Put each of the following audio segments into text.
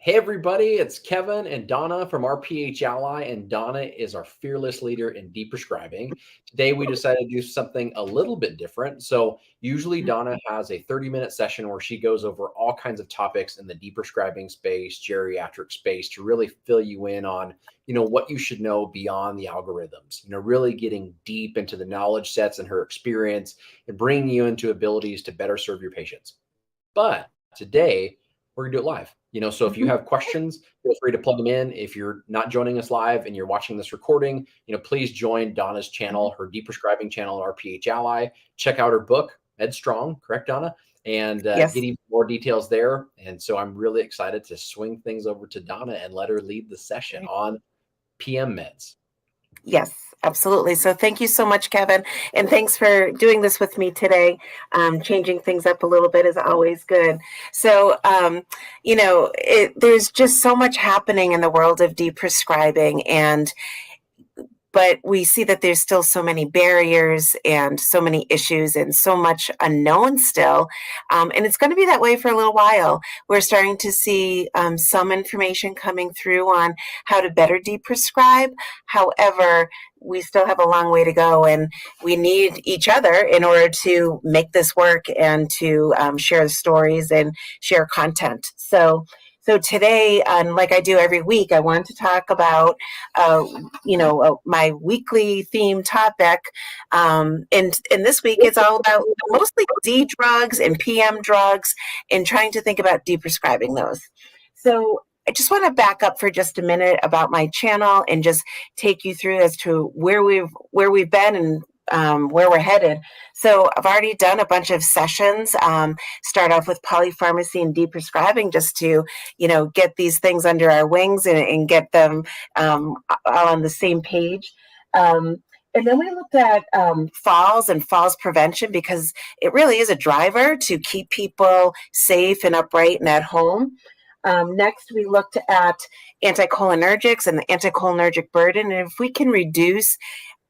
Hey everybody, it's Kevin and Donna from our PH Ally, and Donna is our fearless leader in deprescribing. Today we decided to do something a little bit different. So usually Donna has a 30-minute session where she goes over all kinds of topics in the deprescribing space, geriatric space, to really fill you in on, what you should know beyond the algorithms, really getting deep into the knowledge sets and her experience and bringing you into abilities to better serve your patients. But today we're gonna do it live. So if you have questions, feel free to plug them in. If you're not joining us live and you're watching this recording, please join Donna's channel, her deprescribing channel, RPH Ally. Check out her book, Headstrong, correct, Donna? And Yes. get even more details there. And so I'm really excited to swing things over to Donna and let her lead the session on PM Meds. Yes, absolutely. So thank you so much, Kevin. And thanks for doing this with me today. Changing things up a little bit is always good. So, there's just so much happening in the world of deprescribing, but we see that there's still so many barriers and so many issues and so much unknown still. And it's going to be that way for a little while. We're starting to see some information coming through on how to better deprescribe. However, we still have a long way to go, and we need each other in order to make this work and to share stories and share content. So today, like I do every week, I want to talk about, my weekly theme topic. And this week, it's all about mostly D drugs and PM drugs and trying to think about deprescribing those. So I just want to back up for just a minute about my channel and just take you through as to where we've been and where we're headed. So I've already done a bunch of sessions, start off with polypharmacy and deprescribing just to, get these things under our wings and get them all on the same page. And then we looked at falls and falls prevention because it really is a driver to keep people safe and upright and at home. Next, we looked at anticholinergics and the anticholinergic burden. And if we can reduce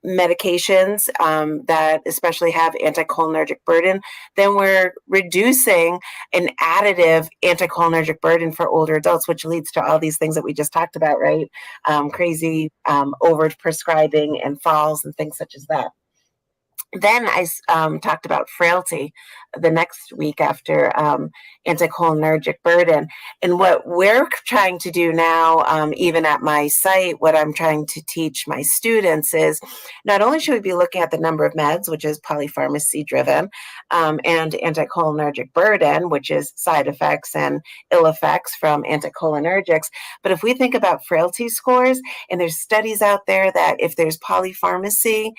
medications that especially have anticholinergic burden, then we're reducing an additive anticholinergic burden for older adults, which leads to all these things that we just talked about, right? Crazy over prescribing and falls and things such as that. Then I talked about frailty the next week after anticholinergic burden. And what we're trying to do now, even at my site, what I'm trying to teach my students is not only should we be looking at the number of meds, which is polypharmacy driven, and anticholinergic burden, which is side effects and ill effects from anticholinergics, but if we think about frailty scores, and there's studies out there that if there's polypharmacy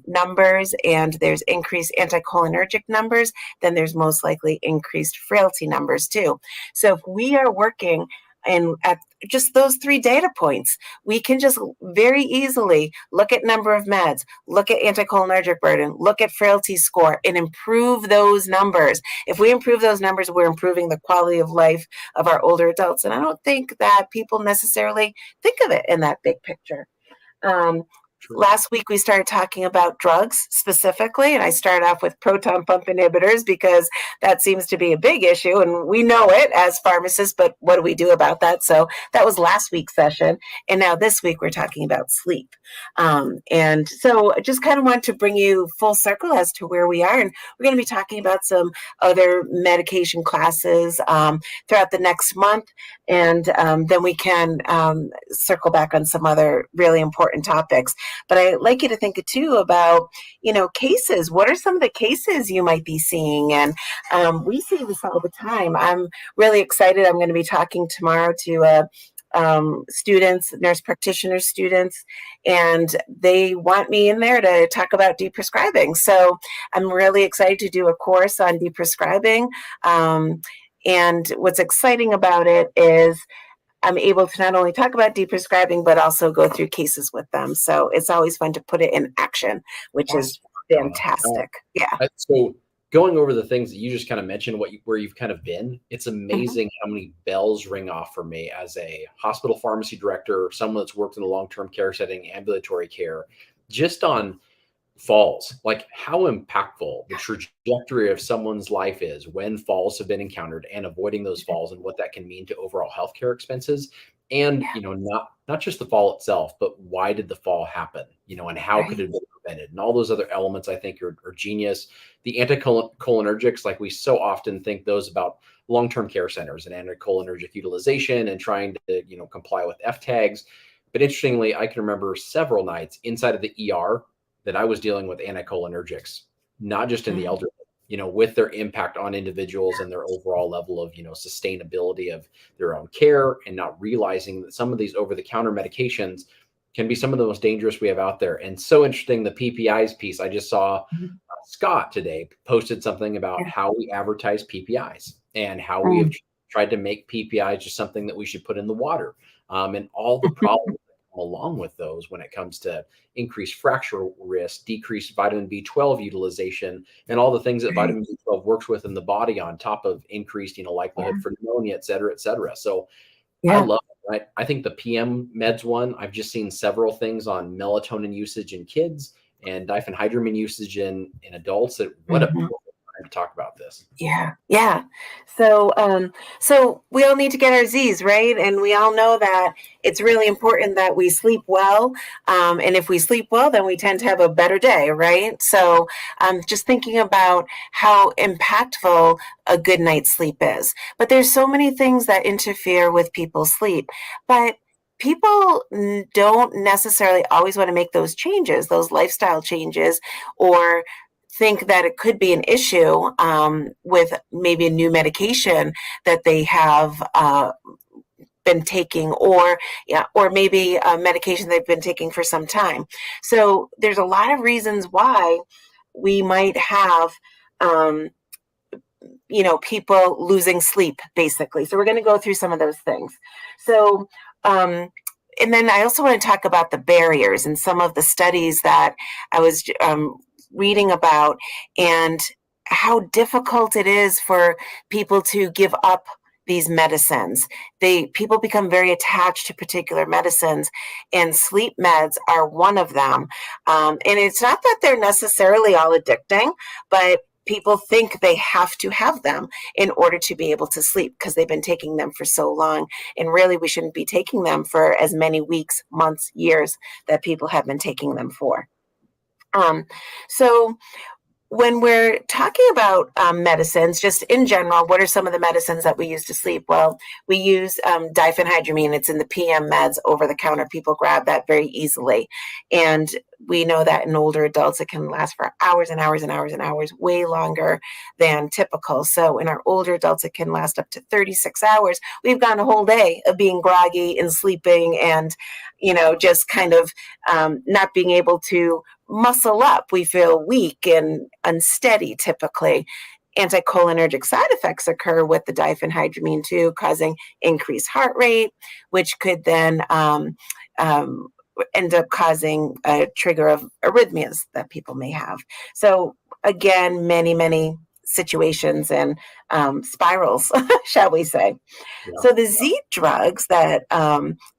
numbers and there's increased anticholinergic numbers, then there's most likely increased frailty numbers too. So if we are working at just those 3 data points, we can just very easily look at number of meds, look at anticholinergic burden, look at frailty score, and improve those numbers. If we improve those numbers, we're improving the quality of life of our older adults. And I don't think that people necessarily think of it in that big picture. Last week, we started talking about drugs specifically, and I started off with proton pump inhibitors because that seems to be a big issue, and we know it as pharmacists, but what do we do about that? So that was last week's session, and now this week we're talking about sleep. And so I just kind of want to bring you full circle as to where we are, and we're going to be talking about some other medication classes throughout the next month, and then we can circle back on some other really important topics. But I'd like you to think too about, cases. What are some of the cases you might be seeing? And we see this all the time. I'm really excited. I'm going to be talking tomorrow to students, nurse practitioner students, and they want me in there to talk about deprescribing. So I'm really excited to do a course on deprescribing. And what's exciting about it is I'm able to not only talk about deprescribing, but also go through cases with them. So it's always fun to put it in action, which is fantastic. Yeah. So going over the things that you just kind of mentioned, where you've kind of been, it's amazing how many bells ring off for me as a hospital pharmacy director, someone that's worked in a long-term care setting, ambulatory care, just on falls, like how impactful the trajectory of someone's life is when falls have been encountered, and avoiding those falls and what that can mean to overall healthcare expenses. And, Yeah, not just the fall itself, but why did the fall happen, and how could it right. have been prevented, and all those other elements I think are genius. The anticholinergics, like we so often think those about long-term care centers and anticholinergic utilization and trying to, comply with F tags. But interestingly, I can remember several nights inside of the ER that I was dealing with anticholinergics, not just in the Mm, elderly, with their impact on individuals and their overall level of, sustainability of their own care, and not realizing that some of these over the counter medications can be some of the most dangerous we have out there. And so interesting, the PPIs piece. I just saw mhm. Scott today posted something about Yeah. how we advertise PPIs and how we have Mm. tried to make PPIs just something that we should put in the water, and all the problems that come along with those when it comes to increased fracture risk, decreased vitamin B12 utilization, and all the things that Right. vitamin B12 works with in the body on top of increased, Yeah. likelihood for pneumonia, et cetera, et cetera. So I Yeah. love it. Right? I think the PM meds one, I've just seen several things on melatonin usage in kids and diphenhydramine usage in adults. That what a Mhm. perfect time to talk about this. Yeah, yeah. So we all need to get our Z's, right? And we all know that it's really important that we sleep well. And if we sleep well, then we tend to have a better day, right? So just thinking about how impactful a good night's sleep is. But there's so many things that interfere with people's sleep. But people don't necessarily always want to make those changes, those lifestyle changes, or think that it could be an issue with maybe a new medication that they have been taking, or yeah, or maybe a medication they've been taking for some time. So there's a lot of reasons why we might have um, people losing sleep, basically. So we're going to go through some of those things. So um, and then I also want to talk about the barriers and some of the studies that I was reading about, and how difficult it is for people to give up these medicines. People become very attached to particular medicines, and sleep meds are one of them. And it's not that they're necessarily all addicting, but people think they have to have them in order to be able to sleep because they've been taking them for so long. And really, we shouldn't be taking them for as many weeks, months, years that people have been taking them for. Um, so when we're talking about medicines, just in general, what are some of the medicines that we use to sleep? Well, we use diphenhydramine. It's in the PM meds over the counter. People grab that very easily. And we know that in older adults, it can last for hours and hours and hours and hours, way longer than typical. So in our older adults, it can last up to 36 hours. We've gone a whole day of being groggy and sleeping and, just kind of not being able to muscle up. We feel weak and unsteady typically. Anticholinergic side effects occur with the diphenhydramine too, causing increased heart rate, which could then um, end up causing a trigger of arrhythmias that people may have. So again, many, many situations and spirals, shall we say. Yeah. So the Z drugs that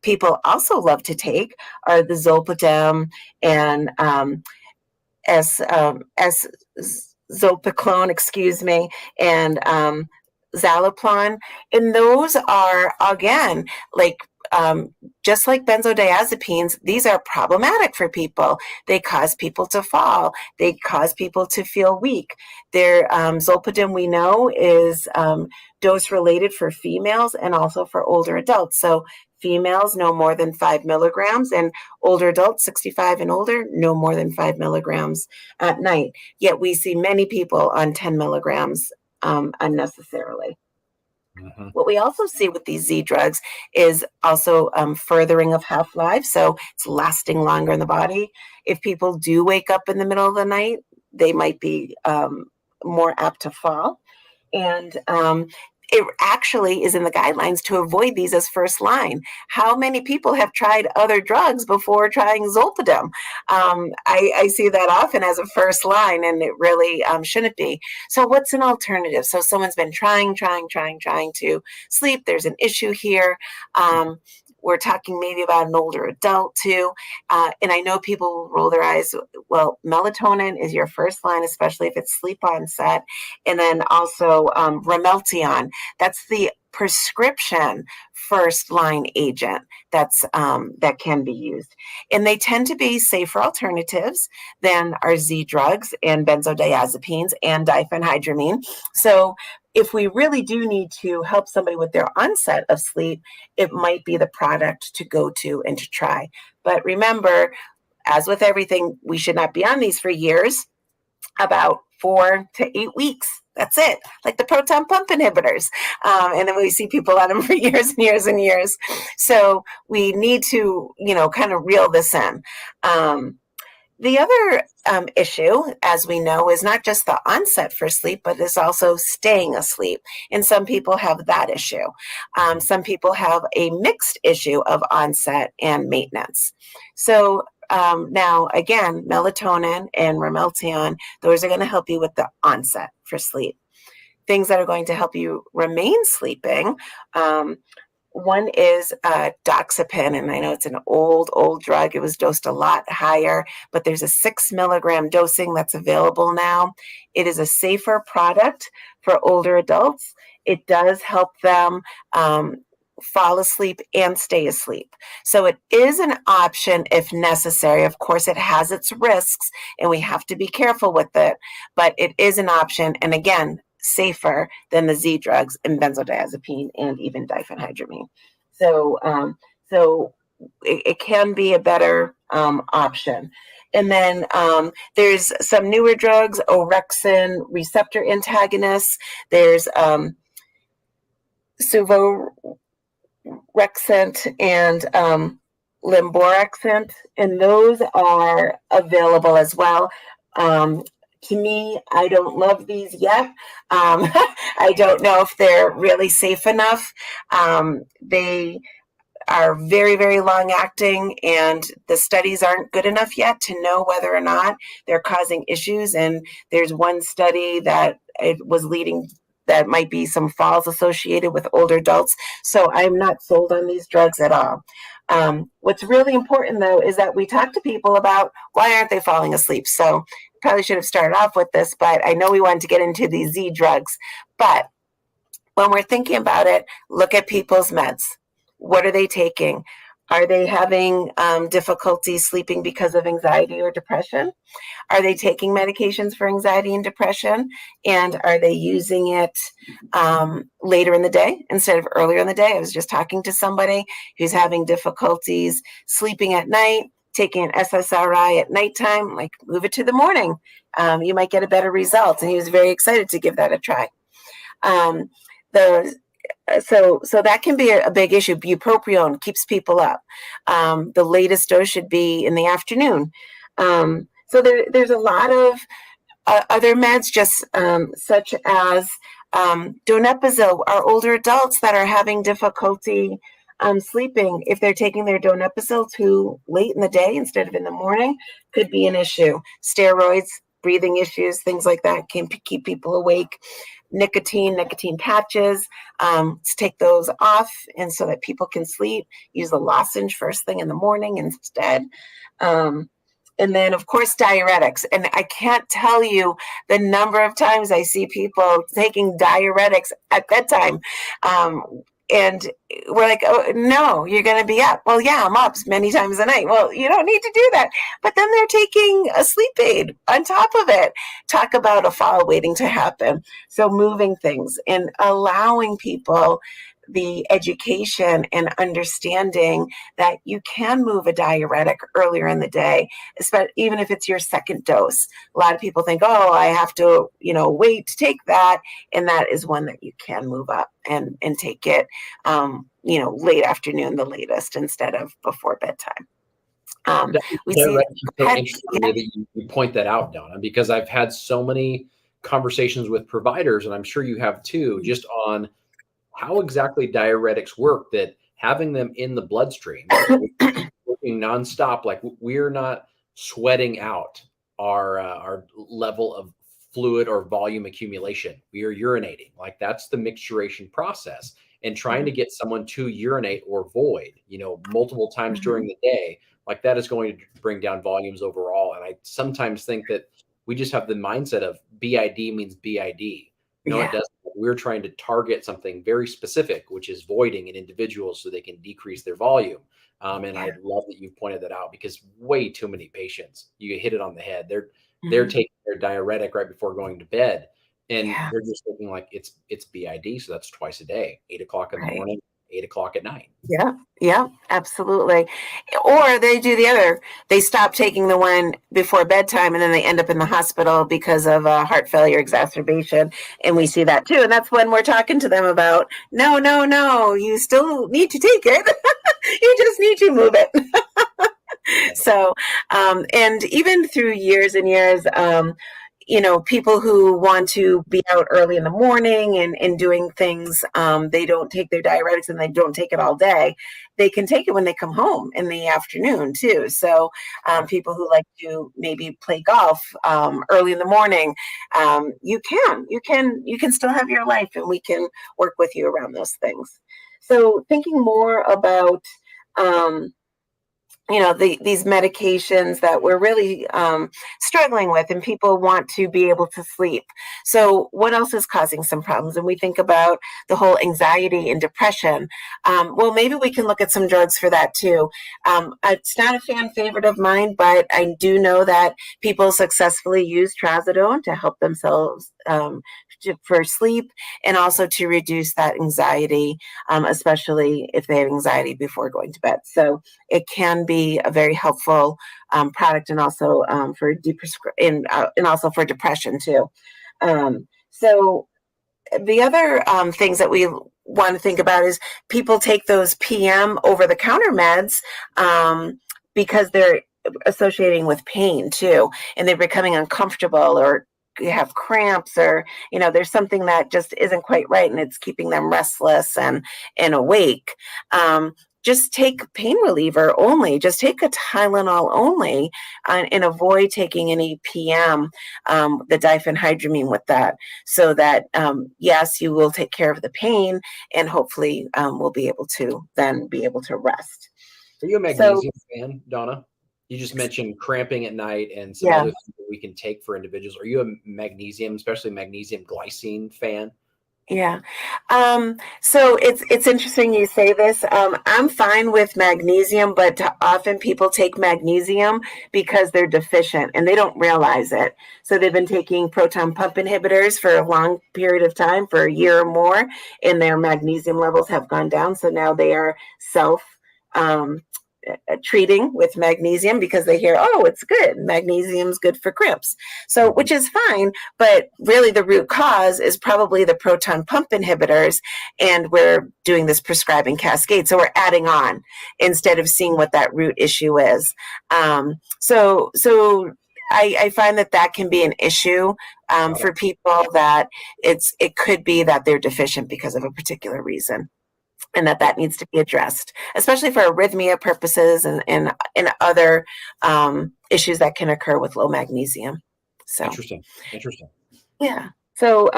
people also love to take are the zolpidem and as zopiclone, excuse me, and Zaloplan. And those are, again, like just like benzodiazepines, these are problematic for people. They cause people to fall. They cause people to feel weak. Their zolpidem, we know, is dose related for females and also for older adults. So females no more than 5 milligrams, and older adults 65 and older no more than 5 milligrams at night. Yet we see many people on 10 milligrams unnecessarily. Mhm. What we also see with these Z drugs is also furthering of half life. So it's lasting longer in the body. If people do wake up in the middle of the night, they might be more apt to fall. And it actually is in the guidelines to avoid these as first line. How many people have tried other drugs before trying zolpidem? I see that often as a first line, and it really shouldn't be. So what's an alternative? So someone's been trying to sleep. There's an issue here. we're talking maybe about an older adult too. And I know people will roll their eyes. Well, melatonin is your first line, especially if it's sleep onset. And then also Ramelteon. That's the prescription first line agent that can be used. And they tend to be safer alternatives than our Z drugs and benzodiazepines and diphenhydramine. So if we really do need to help somebody with their onset of sleep, it might be the product to go to and to try. But remember, as with everything, we should not be on these for years, about 4 to 8 weeks. That's it, like the proton pump inhibitors. And then we see people on them for years and years and years. So we need to, kind of reel this in. The other issue, as we know, is not just the onset for sleep, but is also staying asleep. And some people have that issue. Some people have a mixed issue of onset and maintenance. So now, again, melatonin and Ramelteon, those are going to help you with the onset for sleep. Things that are going to help you remain sleeping. One is doxepin, and I know it's an old drug. It was dosed a lot higher, but there's a 6 milligram dosing that's available now. It is a safer product for older adults. It does help them fall asleep and stay asleep. So it is an option if necessary. Of course, it has its risks, and we have to be careful with it, but it is an option. And again, safer than the Z drugs and benzodiazepine and even diphenhydramine. So it can be a better option. And then there's some newer drugs, orexin receptor antagonists. There's suvorexant and limborexant, and those are available as well. To me, I don't love these yet. I don't know if they're really safe enough. They are very, very long acting, and the studies aren't good enough yet to know whether or not they're causing issues. And there's one study that it was leading that might be some falls associated with older adults. So I'm not sold on these drugs at all. What's really important, though, is that we talk to people about why aren't they falling asleep. So probably should have started off with this, but I know we wanted to get into these Z drugs. But when we're thinking about it, look at people's meds. What are they taking? Are they having difficulty sleeping because of anxiety or depression? Are they taking medications for anxiety and depression? And are they using it later in the day instead of earlier in the day? I was just talking to somebody who's having difficulties sleeping at night, taking an SSRI at nighttime, like move it to the morning. You might get a better result. And he was very excited to give that a try. So that can be a big issue. Bupropion keeps people up. The latest dose should be in the afternoon. So there's a lot of other meds, just such as donepezil. Are older adults that are having difficulty sleeping, if they're taking their donepezil too late in the day instead of in the morning, could be an issue. Steroids, breathing issues, things like that can keep people awake. Nicotine patches, to take those off, and so that people can sleep, use a lozenge first thing in the morning instead. And then, of course, diuretics. And I can't tell you the number of times I see people taking diuretics at bedtime. And we're like, oh, no, you're going to be up. Well, yeah, I'm up many times a night. Well, you don't need to do that. But then they're taking a sleep aid on top of it. Talk about a fall waiting to happen. So moving things and allowing people the education and understanding that you can move a diuretic earlier in the day, even if it's your second dose. A lot of people think, oh, I have to, wait to take that. And that is one that you can move up and take it, late afternoon, the latest, instead of before bedtime. We see so interesting that you point that out, Donna, because I've had so many conversations with providers, and I'm sure you have too, just on how exactly diuretics work, that having them in the bloodstream, working nonstop, like we're not sweating out our level of fluid or volume accumulation. We are urinating. Like that's the micturition process. And trying to get someone to urinate or void, multiple times during the day, like that is going to bring down volumes overall. And I sometimes think that we just have the mindset of BID means BID. No, it doesn't. We're trying to target something very specific, which is voiding in individuals so they can decrease their volume. And I love that you pointed that out, because way too many patients, you hit it on the head. They're taking their diuretic right before going to bed, and they're just looking like it's BID. So that's twice a day, 8 o'clock in the morning, 8 o'clock at night. Yeah, absolutely. Or they do the other. They stop taking the one before bedtime, and then they end up in the hospital because of a heart failure exacerbation. And we see that too. And that's when we're talking to them about, no, you still need to take it. You just need to move it. So, and even through years and years, people who want to be out early in the morning and doing things, they don't take their diuretics and they don't take it all day. They can take it when they come home in the afternoon too. So people who like to maybe play golf early in the morning, you can still have your life, and we can work with you around those things. So thinking more about these medications that we're really struggling with, and people want to be able to sleep. So what else is causing some problems? And we think about the whole anxiety and depression. Well, maybe we can look at some drugs for that too. It's not a fan favorite of mine, but I do know that people successfully use trazodone to help themselves for sleep, and also to reduce that anxiety, especially if they have anxiety before going to bed. So it can be a very helpful product, and also for and also for depression too. So the other things that we want to think about is people take those PM over-the-counter meds because they're associating with pain too, and they're becoming uncomfortable, or you have cramps, or there's something that just isn't quite right, and it's keeping them restless and awake. Just take pain reliever only. Just take a Tylenol only, and avoid taking any PM, the diphenhydramine with that, so that yes, you will take care of the pain, and hopefully we'll be able to rest. Are you a magnesium fan, Donna? You just mentioned cramping at night and some other things that we can take for individuals. Are you a magnesium, especially magnesium glycine fan? Yeah. So it's interesting you say this. I'm fine with magnesium, but often people take magnesium because they're deficient and they don't realize it. So they've been taking proton pump inhibitors for a long period of time, for a year or more, and their magnesium levels have gone down. So now they are treating with magnesium because they hear, oh, it's good. Magnesium's good for cramps. So, which is fine, but really the root cause is probably the proton pump inhibitors, and we're doing this prescribing cascade. So we're adding on instead of seeing what that root issue is. So I find that can be an issue for people, that it could be that they're deficient because of a particular reason, and that needs to be addressed, especially for arrhythmia purposes and other issues that can occur with low magnesium. So interesting. Yeah. So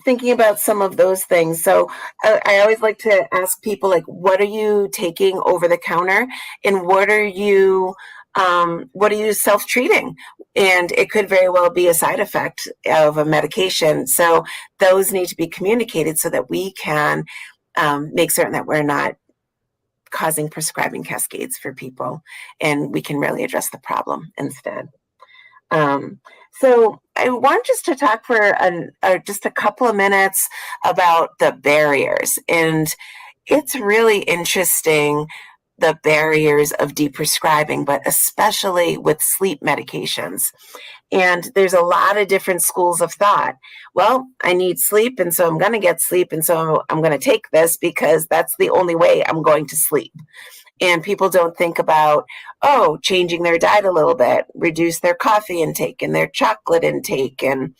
thinking about some of those things. So I always like to ask people, like, what are you taking over the counter, and what are you self-treating? And it could very well be a side effect of a medication. So those need to be communicated so that we can make certain that we're not causing prescribing cascades for people, and we can really address the problem instead. So I want just to talk for just a couple of minutes about the barriers. And it's really interesting, the barriers of deprescribing, but especially with sleep medications. And there's a lot of different schools of thought. Well, I need sleep, and so I'm going to get sleep, and so I'm going to take this because that's the only way I'm going to sleep. And people don't think about, changing their diet a little bit, reduce their coffee intake and their chocolate intake and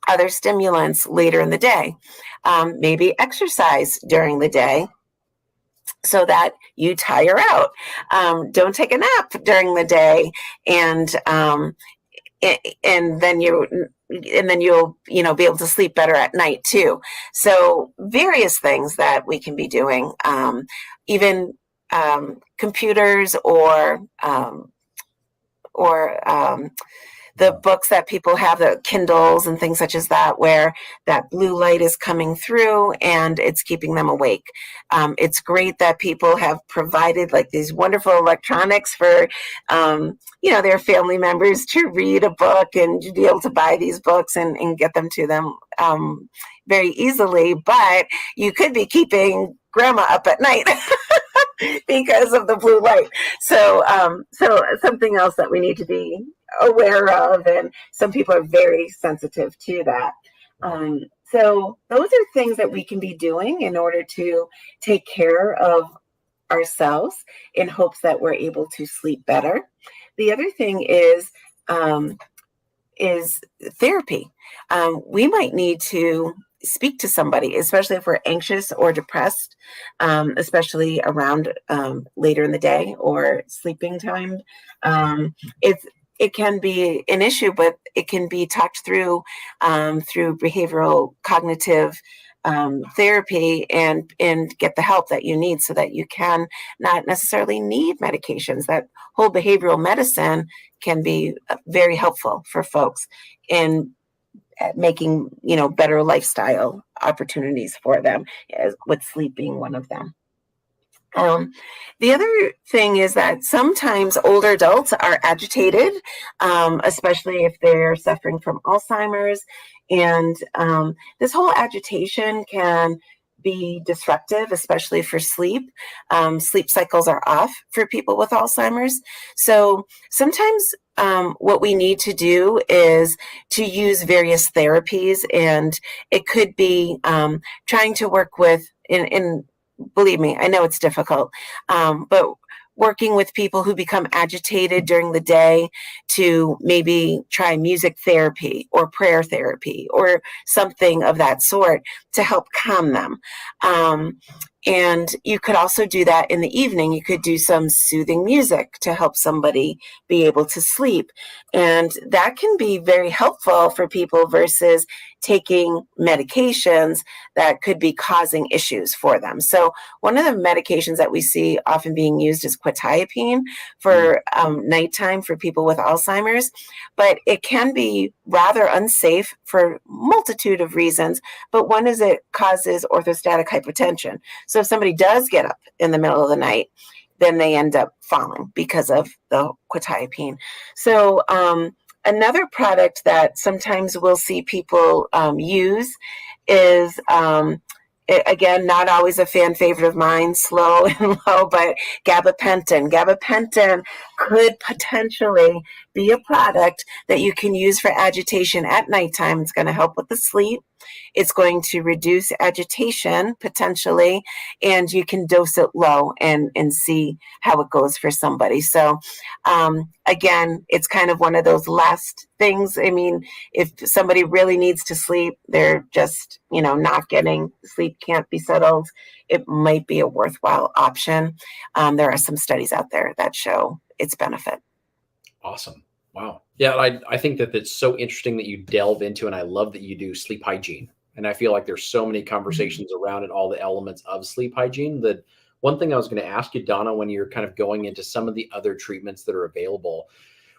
other stimulants later in the day. Maybe exercise during the day so that you tire out. Don't take a nap during the day, and and then you'll be able to sleep better at night too. So various things that we can be doing, even computers or the books that people have, the Kindles and things such as that, where that blue light is coming through and it's keeping them awake. It's great that people have provided like these wonderful electronics for, their family members to read a book and to be able to buy these books and get them to them very easily. But you could be keeping grandma up at night. Because of the blue light. So something else that we need to be aware of, and some people are very sensitive to that. So those are things that we can be doing in order to take care of ourselves in hopes that we're able to sleep better. The other thing is therapy. We might need to speak to somebody, especially if we're anxious or depressed, especially around later in the day or sleeping time. It can be an issue, but it can be talked through through behavioral cognitive therapy and get the help that you need so that you can not necessarily need medications. That whole behavioral medicine can be very helpful for folks in making better lifestyle opportunities for them, with sleep being one of them. The other thing is that sometimes older adults are agitated, especially if they're suffering from Alzheimer's, and this whole agitation can be disruptive, especially for sleep. Sleep cycles are off for people with Alzheimer's. So sometimes what we need to do is to use various therapies, and it could be trying to work with, in believe me, I know it's difficult, but working with people who become agitated during the day to maybe try music therapy or prayer therapy or something of that sort to help calm them. And you could also do that in the evening. You could do some soothing music to help somebody be able to sleep. And that can be very helpful for people versus taking medications that could be causing issues for them. So one of the medications that we see often being used is quetiapine for nighttime for people with Alzheimer's, but it can be rather unsafe for multitude of reasons. But one is it causes orthostatic hypotension. So if somebody does get up in the middle of the night, then they end up falling because of the quetiapine. So another product that sometimes we'll see people use is, again, not always a fan favorite of mine, slow and low, but gabapentin. Gabapentin could potentially be a product that you can use for agitation at nighttime. It's going to help with the sleep. It's going to reduce agitation potentially, and you can dose it low and see how it goes for somebody. So again, it's kind of one of those last things. I mean, if somebody really needs to sleep, they're just, not getting sleep, can't be settled, it might be a worthwhile option. There are some studies out there that show its benefit. Awesome. Wow. Yeah, I think that it's so interesting that you delve into, and I love that you do sleep hygiene. And I feel like there's so many conversations around it, all the elements of sleep hygiene. That one thing I was going to ask you, Donna, when you're kind of going into some of the other treatments that are available,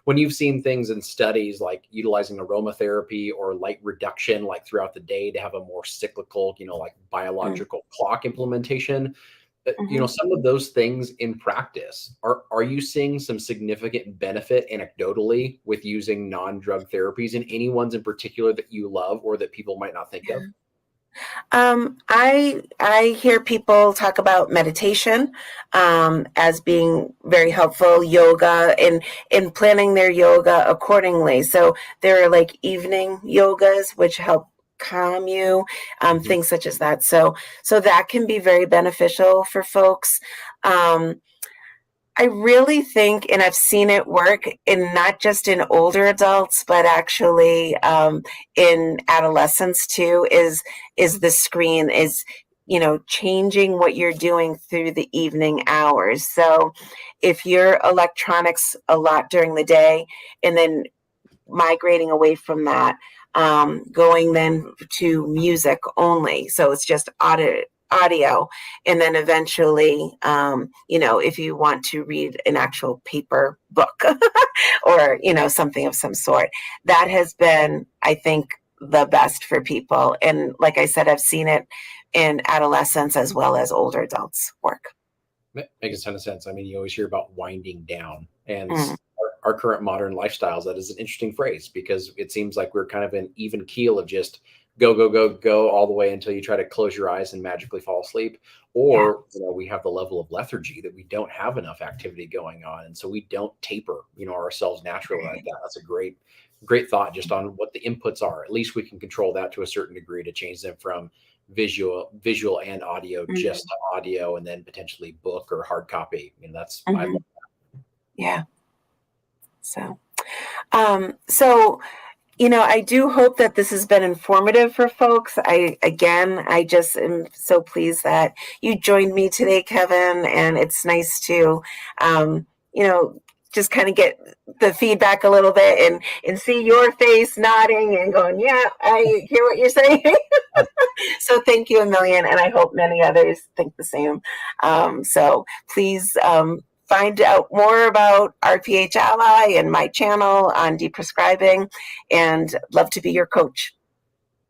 when you've seen things in studies like utilizing aromatherapy or light reduction, like throughout the day to have a more cyclical, like biological clock implementation, some of those things in practice, are you seeing some significant benefit anecdotally with using non-drug therapies, and any ones in particular that you love or that people might not think of? I hear people talk about meditation as being very helpful, yoga, in planning their yoga accordingly. So there are like evening yogas which help calm you, things such as that. So that can be very beneficial for folks. I really think, and I've seen it work in not just in older adults, but actually in adolescents too, is the screen, is changing what you're doing through the evening hours. So if you're electronics a lot during the day and then migrating away from that, going then to music only. So it's just audio. And then eventually, if you want to read an actual paper book or, something of some sort, that has been, I think, the best for people. And like I said, I've seen it in adolescents as well as older adults work. Makes a ton of sense. I mean, you always hear about winding down, and our current modern lifestyles, that is an interesting phrase, because it seems like we're kind of an even keel of just go, go, go, go all the way until you try to close your eyes and magically fall asleep. Or, we have the level of lethargy that we don't have enough activity going on. And so we don't taper, ourselves naturally like that. That's a great thought just on what the inputs are. At least we can control that to a certain degree to change them from visual and audio, just to audio, and then potentially book or hard copy. I mean, that's, I love that. Yeah. So, I do hope that this has been informative for folks. I just am so pleased that you joined me today, Kevin, and it's nice to, just kind of get the feedback a little bit and see your face nodding and going, yeah, I hear what you're saying. So thank you a million. And I hope many others think the same. So please, find out more about RPH Ally and my channel on Deprescribing, and love to be your coach.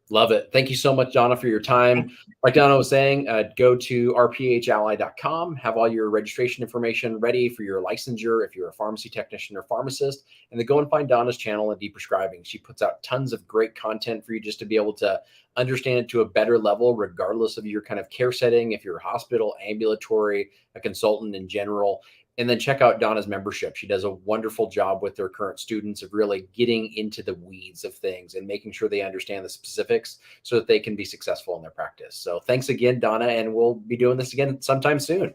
Love it. Thank you so much, Donna, for your time. Like Donna was saying, go to rphally.com, have all your registration information ready for your licensure if you're a pharmacy technician or pharmacist, and then go and find Donna's channel on Deprescribing. She puts out tons of great content for you just to be able to understand it to a better level, regardless of your kind of care setting, if you're a hospital, ambulatory, a consultant in general. And then check out Donna's membership. She does a wonderful job with their current students of really getting into the weeds of things and making sure they understand the specifics so that they can be successful in their practice. So thanks again, Donna, and we'll be doing this again sometime soon.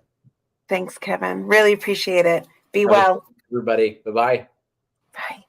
Thanks, Kevin. Really appreciate it. Be well. Everybody. Bye-bye. Bye.